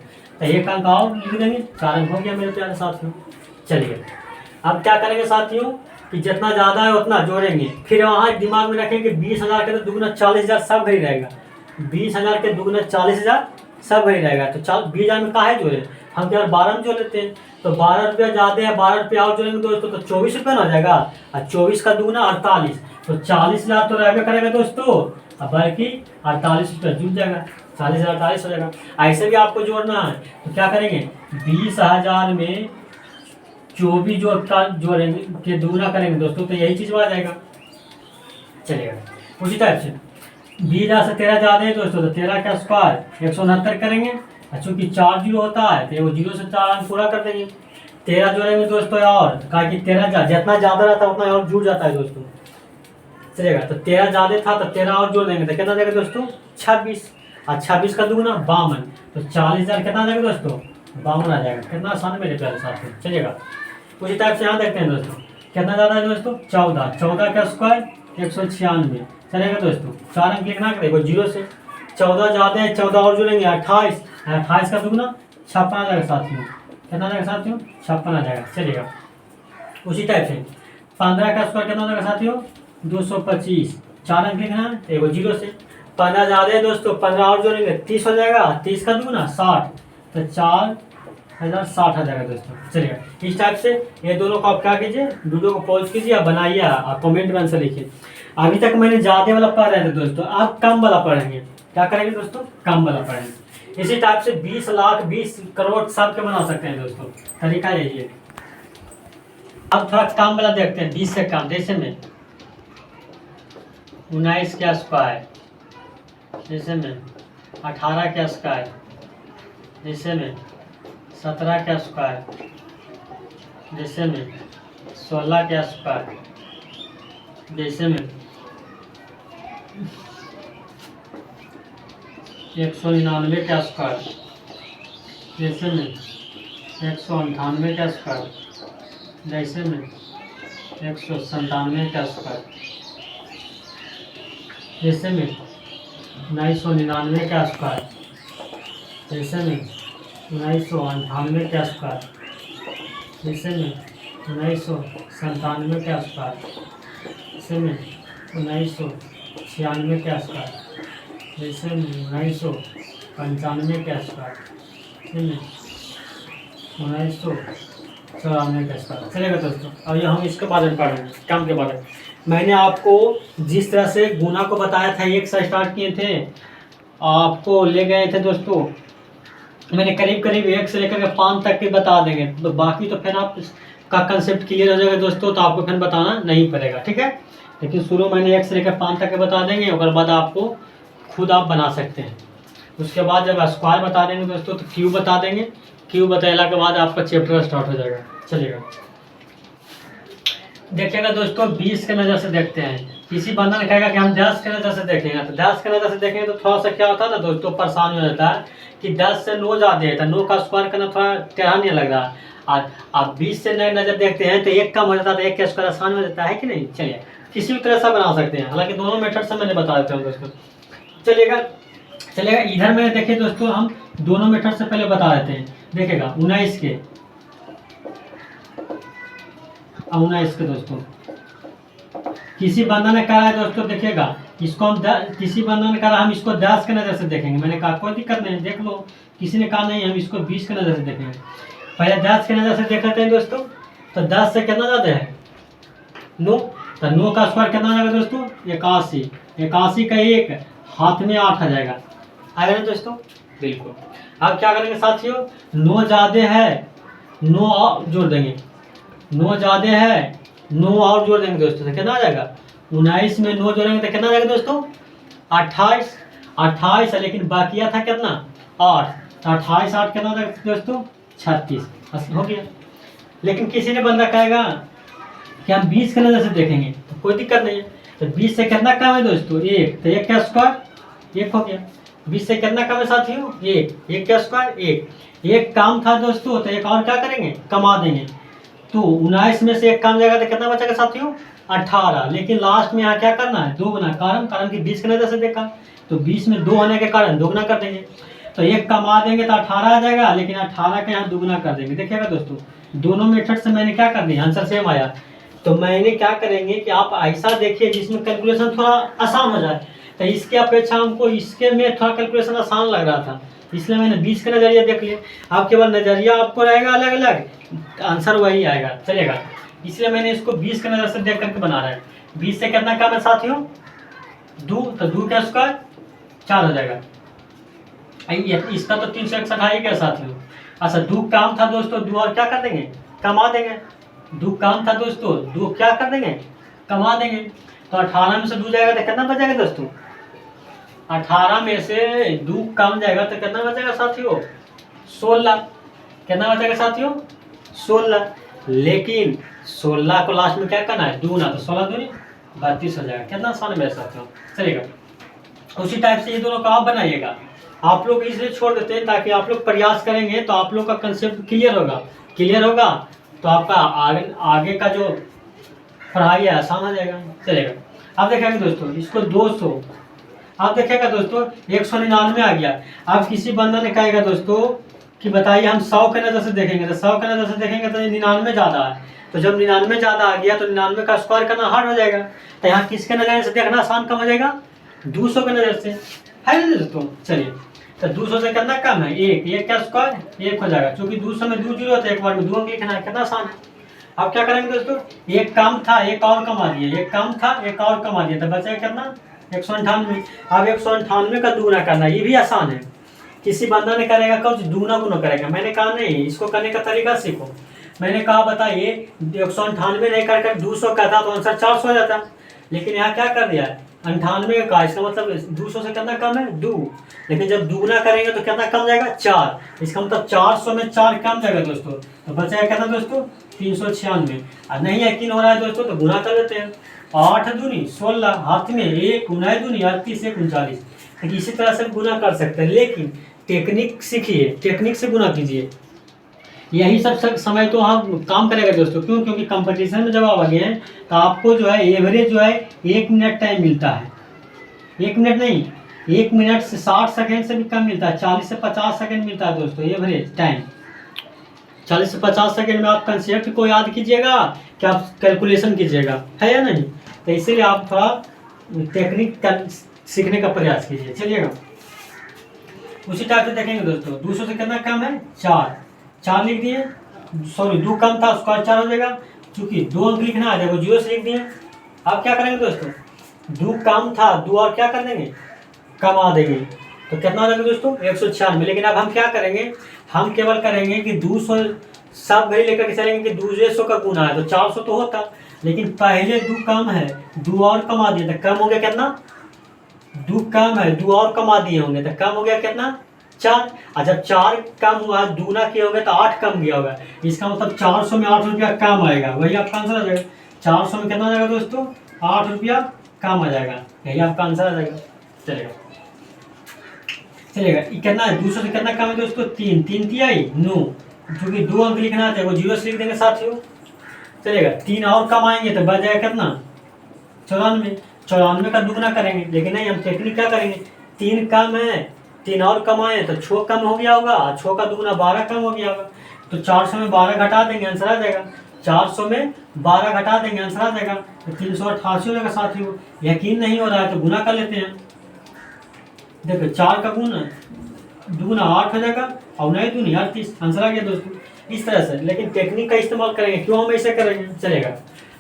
तो 1 अंक और लिख देंगे, 4 अंक हो गया मेरे प्यारे साथियों। चलिए, अब क्या करेंगे साथियों कि जितना ज़्यादा है उतना जोड़ेंगे, फिर वहाँ दिमाग में रखेंगे 20,000 के तो दुगुना 40,000 सब भरी रहेगा, 20,000 के दुगुना 40,000 सब भरी रहेगा, तो 20,000 में कहा है जोड़े, हम क्या 12 में जोड़ लेते हैं, तो 12 रुपया ज़्यादा है, 12 रुपया और जोड़ेंगे दोस्तों तो 24 रुपया ना जाएगा, और 24 का दुगुना 48, तो 40,000 तो रहबे करेगा दोस्तों, अब बल्कि 48 रुपया जुट जाएगा, 40,000 48 हो जाएगा। ऐसे भी आपको जोड़ना है, तो क्या करेंगे, 20,000 में 24 जोड़ेंगे के दुगुना करेंगे दोस्तों, तो यही चीज़ आ जाएगा। चलेगा, उसी टाइप से 20,000 से 13 ज़्यादा है दोस्तों, तो 13 का स्क्वायर 169 करेंगे, और चूँकि 4 जीरो होता है तो वो जीरो से 4 अंक पूरा कर देंगे, 13 जोड़ेंगे दोस्तों, और कहा कि 13 जितना ज़्यादा रहता है उतना और जुड़ जाता है दोस्तों। चलेगा, तो 13 ज़्यादा था तो 13 और जोड़ देंगे तो कितना जाएगा दोस्तों, 26, और 26 का दुगुना 52, तो 40,000 कितना जाएगा दोस्तों, 52 आ जाएगा। कितना आसान मेरे प्यारे साथ में। चलिएगा, उसी टाइप से यहाँ देखते हैं दोस्तों, कितना ज़्यादा है दोस्तों, 14, 14 का स्क्वायर 196, चलेगा दोस्तों, 4 अंक लिखना है, देखो जीरो से 14 ज़्यादा है, 14 और जोड़ेंगे 28, 28 का दुगुना 56 आ जाएगा साथियों, कितना आ जाएगा साथियों, 56 आ जाएगा। चलिएगा, उसी टाइप से 15 का स्क्वायर कितना हो जाएगा साथियों, 225, 4 अंक लिखना है, देखो जीरो से 15 ज़्यादा है दोस्तों, 15 और जोड़ेंगे 30 हो जाएगा, 30 का दुगुना 60, तो 4060 आ जाएगा दोस्तों। चलिएगा, इस टाइप से ये दोनों को आप क्या कीजिए, वीडियो को पॉज कीजिए, बनाइए, आप कमेंट में आंसर लिखिए। अभी तक मैंने ज़्यादा वाला पढ़ रहे थे दोस्तों, आप कम वाला पढ़ेंगे। क्या करेंगे दोस्तों, कम वाला पढ़ेंगे। इसी टाइप से 20 लाख 20 करोड़ सब के बना सकते हैं दोस्तों, तरीका यही है। अब थोड़ा कम वाला देखते हैं, 20 से कम, जैसे में 19 का स्क्वायर, जैसे में 18 का स्क्वायर, जैसे में 17 का स्क्वायर, जैसे में 16 का स्क्वायर, जैसे में 199 का स्क्वायर, जैसे में 198 का स्क्वायर, जैसे में 197 का स्क्वायर, जैसे में 1999 का स्क्वायर, जैसे में 1998 का स्क्वायर, जैसे में 1997 का स्क्वायर, जैसे में 1996 का स्क्वायर, जैसे में 1995 का स्क्वायर, जैसे में 1994 का स्क्वायर। चलेगा दोस्तों। अब ये हम इसके बारे में पढ़ेंगे, काम के बारे में। मैंने आपको जिस तरह से गुना को बताया था, एक से स्टार्ट किए थे, आपको ले गए थे दोस्तों, मैंने करीब करीब 1 से लेकर के 5 तक के बता देंगे, तो बाकी तो फिर आप का कंसेप्ट क्लियर हो जाएगा दोस्तों, तो आपको फिर बताना नहीं पड़ेगा, ठीक है। लेकिन शुरू मैंने 1 से लेकर 5 तक के बता देंगे, उसके बाद आपको खुद आप बना सकते हैं। उसके बाद जब स्क्वायर बता देंगे दोस्तों तो क्यूब बता देंगे, क्यूब बताने के बाद आपका चैप्टर स्टार्ट हो जाएगा। चलिएगा देखिएगा दोस्तों, 20 के नज़र से देखते हैं। किसी बंदा ने कहेगा कि हम 10 के नज़र से देखेंगे, तो 10 के नज़र से देखेंगे तो थोड़ा सा क्या होता है ना दोस्तों, परेशानी हो जाता है कि 10 से 9 ज़्यादा है, तो 9 का स्क्वायर करना थोड़ा टेढ़ा नहीं लग रहा। और आप 20 से नए नज़र देखते हैं तो 1 कम हो जाता है, तो 1 का स्क्वायर आसान हो जाता है कि नहीं। चलिए किसी भी तरह से बना सकते हैं, हालांकि दोनों मेथड से मैंने बता देता हूँ दोस्तों। चलिएगा इधर में देखिए दोस्तों, हम दोनों मेथड से पहले बता देते हैं। देखिएगा 19 के दोस्तों, किसी बंदा ने कहा है दोस्तों, देखिएगा इसको हम किसी बंदा ने कहा हम इसको 10 के नज़र से देखेंगे। मैंने कहा कोई दिक्कत नहीं, देख लो। किसी ने कहा नहीं हम इसको 20 के नज़र से देखेंगे। पहले 10 के नज़र से देख लेते हैं दोस्तों। तो 10 से कितना ज़्यादा है 9, तो 9 का स्क्वायर कितना आ जाएगा दोस्तों 81। 81 का 1 हाथ में 8 आ जाएगा, आएगा ना दोस्तों, बिल्कुल। अब क्या करेंगे साथियों, 9 ज़्यादा है, 9 और जोड़ देंगे, 9 ज़्यादा है, 9 और जोड़ देंगे दोस्तों, तो कितना आ जाएगा 19 में 9 जोड़ेंगे तो कितना आ जाएगा दोस्तों 28 है, लेकिन बाकिया था कितना 8, तो 28 8 कितना आ जाएगा दोस्तों 36 हो गया। लेकिन किसी ने बंदा कहेगा कि हम 20 के नज़र से देखेंगे, तो कोई दिक्कत नहीं है। तो 20 से कितना कम है दोस्तों 1, तो 1 का स्क्वायर 1 हो गया। 20 से कितना कम है साथियों 1 का स्क्वायर 1 काम था दोस्तों, तो एक और क्या करेंगे कमा देंगे। तो 19 में से 1 कम जाएगा तो कितना बचेगा साथियों 18। लेकिन लास्ट में यहाँ क्या करना है 2 गुना, कारण कि 20 के नज़र से देखा, तो 20 में 2 होने के कारण 2 गुना कर देंगे, तो 1 कमा देंगे तो 18 आ जाएगा, लेकिन 18 का यहाँ 2 गुना कर देंगे। देखिएगा दोस्तों, दोनों मेथड से मैंने क्या कर दिया, आंसर सेम आया। तो मैंने क्या करेंगे कि आप ऐसा देखिए जिसमें कैलकुलेशन थोड़ा आसान हो जाए। तो इसके अपेक्षा हमको इसके में थोड़ा कैलकुलेशन आसान लग रहा था, इसलिए मैंने 20 का नज़रिया देख लिया। आप केवल नज़रिया आपको रहेगा अलग अलग, आंसर वही आएगा, चलेगा। इसलिए मैंने इसको 20 के नज़र से देख करके बना रहा है। 20 से कितना कम है साथियों 2, तो 2 का स्क्वायर 4 हो जाएगा। इसका तो 361 है क्या साथियों। अच्छा 2 काम था दोस्तों, 2 और क्या कर देंगे कमा देंगे। 2 काम था दोस्तों, 2 क्या कर देंगे कमा देंगे। तो 18 में से 2 जाएगा तो कितना बचेगा दोस्तों 18 में से 2 कम जाएगा तो कितना बचेगा साथियों 16। कितना बचेगा साथियों 16। लेकिन 16 को लास्ट में क्या करना है 2 ना, तो 16 दूनी 32 हो जाएगा। कितना आसान है साथियों, चलेगा। उसी टाइप से ये दोनों का आप बनाइएगा। आप लोग इसलिए छोड़ देते हैं ताकि आप लोग प्रयास करेंगे तो आप लोग का कंसेप्ट क्लियर होगा तो आपका आगे का जो पढ़ाई है आसान हो जाएगा, चलेगा। अब देखेंगे दोस्तों इसको 200, आप देखिएगा दोस्तों 199 आ गया। अब किसी बंदा ने कहेगा दोस्तों कि बताइए हम 100 के नज़र से देखेंगे, तो 100 के नज़र से देखेंगे तो 99 ज़्यादा है। तो जब 99 ज़्यादा आ गया तो 99 का स्क्वायर करना हार्ड हो जाएगा। तो यहाँ किसके नज़र से देखना आसान कम हो जाएगा 200 के नज़र से, है ना दोस्तों। चलिए तो 200 से कितना कम है 1 का स्क्वायर 1 हो जाएगा, क्योंकि 200 में 2 जीरो होता है, एक बार में 2 अंक लिखना है, कितना आसान है। अब क्या करेंगे दोस्तों 1 कम था 1 और कमा दिया, 1 कम था 1 और कमा दिया, तो बचेगा कितना 198। अब 198 का दूना करना ये भी आसान है। किसी बंदा ने करेगा कुछ दूना गुना करेगा, मैंने कहा नहीं इसको करने का तरीका सीखो। मैंने कहा बताइए 198 नहीं करके 200 का था तो आंसर 400 हो जाता, लेकिन यहाँ क्या कर दिया 98 का, इसका मतलब 200 से कितना कम है 2, लेकिन जब दुगना करेंगे तो कितना कम जाएगा 4, इसका मतलब 400 में 4 कम जाएगा दोस्तों, तो बचेगा कितना दोस्तों 396। और नहीं यकीन हो रहा है दोस्तों तो गुना कर लेते हैं, 8 दूनी 16 हाथ में 1 9 दूनी 38 1 39। तो इसी तरह से गुना कर सकते हैं, लेकिन टेक्निक सीखिए, टेक्निक से गुना कीजिए, यही सब समय तो हम काम करेगा दोस्तों। क्यों, क्योंकि कंपटीशन में जब आप आगे हैं तो आपको जो है एवरेज जो है 1 मिनट टाइम मिलता है। 1 मिनट नहीं, 1 मिनट से 60 सेकेंड से भी कम मिलता है, 40 से 50 सेकेंड मिलता है दोस्तों एवरेज टाइम। 40 से 50 सेकेंड में आप कंसेप्ट को याद कीजिएगा कि आप कैलकुलेशन कीजिएगा, है या नहीं। तो इसीलिए आप थोड़ा टेक्निक सीखने का प्रयास कीजिए, चलिएगा। उसी टाइप से देखेंगे दोस्तों, 200 से कितना कम है, 4, 4 लिख दिए, सॉरी 2 कम था, उसका 4 हो जाएगा। चूंकि 2 अंक लिखना है, देखो 0 से लिख दिए। अब क्या करेंगे दोस्तों, 2 कम था, 2 और क्या कर देंगे, कमा देंगे, तो कितना हो जाएगा दोस्तों, 196। लेकिन अब हम क्या करेंगे, हम केवल करेंगे कि 200 सब घड़ी लेकर के चलेंगे कि 200 का गुना है तो 400 तो होता, लेकिन पहले 2 कम है, 2 और कमा दिए तो कम हो गया कितना, 2 कम है, 2 और कमा दिए होंगे तो कम हो गया कितना, 4। और जब 4 कम हुआ, दूना किए होंगे तो 8 कम गया होगा, इसका मतलब 400 में 8 रुपया कम आएगा, वही आपका आंसर आ जाएगा। 400 में कितना आ जाएगा दोस्तों, 8 रुपया कम आ जाएगा, यही आपका आंसर आ जाएगा। चलेगा चलेगा, ये कितना है, 200 से कितना कम है दोस्तों, 3, 3 तिया 9, क्योंकि 2 अंक लिखना है वो 0 से लिख देंगे साथियों। चलेगा, 3 और कम आएंगे तो बच जाएगा कितना, 94, 94 का दुगना करेंगे, लेकिन नहीं हम टेक्निक क्या करेंगे, 3 कम है, 3 और कम आए तो 6 कम हो गया होगा, 6 का दुगना 12 कम हो गया होगा, तो 400 में 12 घटा देंगे, आंसर आ जाएगा। 400 में 12 घटा देंगे, आंसर आ जाएगा, तो 388 हो जाएगा साथियों। यकीन नहीं हो रहा है तो गुना कर लेते हैं, देखो 4 का गुना दुगना 8 हो जाएगा और 9 दूनी 38, आंसर आ गया दोस्तों। इस तरह से, लेकिन टेक्निक का इस्तेमाल करेंगे, क्यों हम ऐसे करेंगे, चलेगा।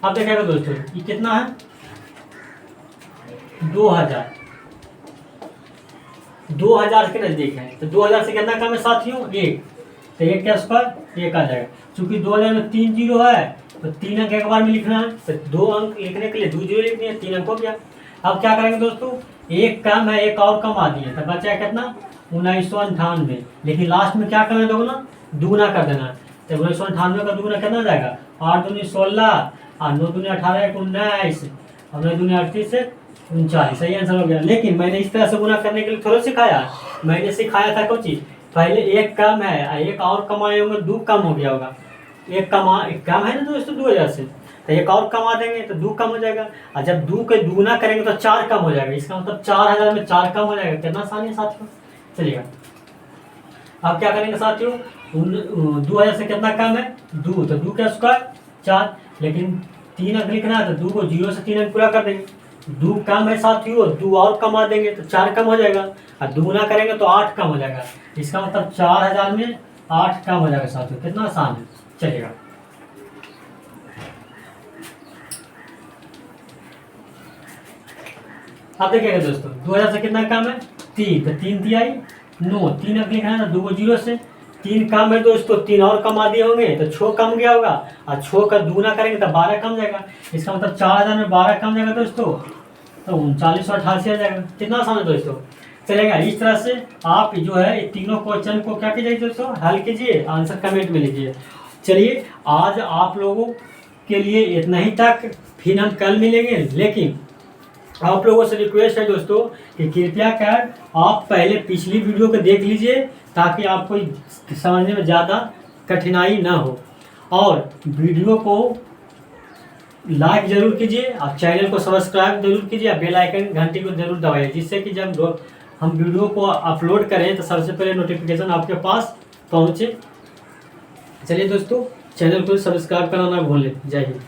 अब देखिएगा दोस्तों, ये कितना है, 2000, 2000 के नजदीक है, तो 2000 से कितना कम है साथियों, 1, तो 1 के स्क्वायर 1 आ जाएगा। चूंकि 2000 में 3 जीरो है तो 3 अंक एक बार में लिखना है, तो 2 अंक लिखने के लिए 2 जीरो लिख दिए, 3 अंक हो गया। अब क्या करेंगे दोस्तों, 1 कम है, 1 और कम आ दिए, तो बचा कितना, 1998, लेकिन लास्ट में क्या करना दोगुना, दुगुना कर देना, तो 1998 का दुगुना कितना आ जाएगा, 8 दूनी 16 और 9 दूनी 18 19 और 9 दूनी 38 से 39, सही आंसर हो गया। लेकिन मैंने इस तरह से गुना करने के लिए थोड़ा सिखाया, मैंने सिखाया था कुछ चीज, पहले 1 कम है, 1 और कमाए होंगे, 2 कम हो गया होगा, 1 कम है ना दोस्तों 2000 से, तो 1 और कमा देंगे तो 2 कम हो जाएगा, और जब 2 के दुगुना करेंगे तो 4 कम हो जाएगा, इसका मतलब 4000 में 4 कम हो जाएगा, कितना आसान है साथियों। चलिएगा, अब क्या करेंगे साथियों, 2000 से कितना कम है, 2, तो 2 का स्क्वायर 4, लेकिन 3 अंक लिखना है तो 2 को 0 से 3 अंक पूरा कर देंगे, 2 कम है साथियों, 2 और कमा देंगे तो 4 कम हो जाएगा, और दुगुना करेंगे तो 8 कम हो जाएगा, इसका मतलब 4000 में 8 कम हो जाएगा साथियों, कितना आसान है। चलेगा, अब देखिएगा दोस्तों, 2000 से कितना कम है, 3, तो 3 दिया 9, 3 अंक लिखना है ना, 2 को 0 से 3 कम है दोस्तों, 3 और कमा दिए होंगे तो 6 कम गया होगा, और 6 का दुगुना करेंगे तो 12 कम जाएगा, इसका मतलब 4000 में 12 कम जाएगा दोस्तों, तो 3988 आ जाएगा, कितना आसान है दोस्तों। चलेगा, इस तरह से आप जो है तीनों क्वेश्चन को क्या कीजिए दोस्तों, हल कीजिए, आंसर कमेंट में लीजिए। चलिए, आज आप लोगों के लिए इतना ही तक, फिर हम कल मिलेंगे। लेकिन आप लोगों से रिक्वेस्ट है दोस्तों कि कृपया कर आप पहले पिछली वीडियो को देख लीजिए, ताकि आपको समझने में ज़्यादा कठिनाई ना हो, और वीडियो को लाइक जरूर कीजिए, और चैनल को सब्सक्राइब जरूर कीजिए, और बेल आइकन घंटी को जरूर दबाइए, जिससे कि जब हम वीडियो को अपलोड करें तो सबसे पहले नोटिफिकेशन आपके पास पहुँचे। चलिए दोस्तों, चैनल को सब्सक्राइब करना ना भूलें। जय हिंद।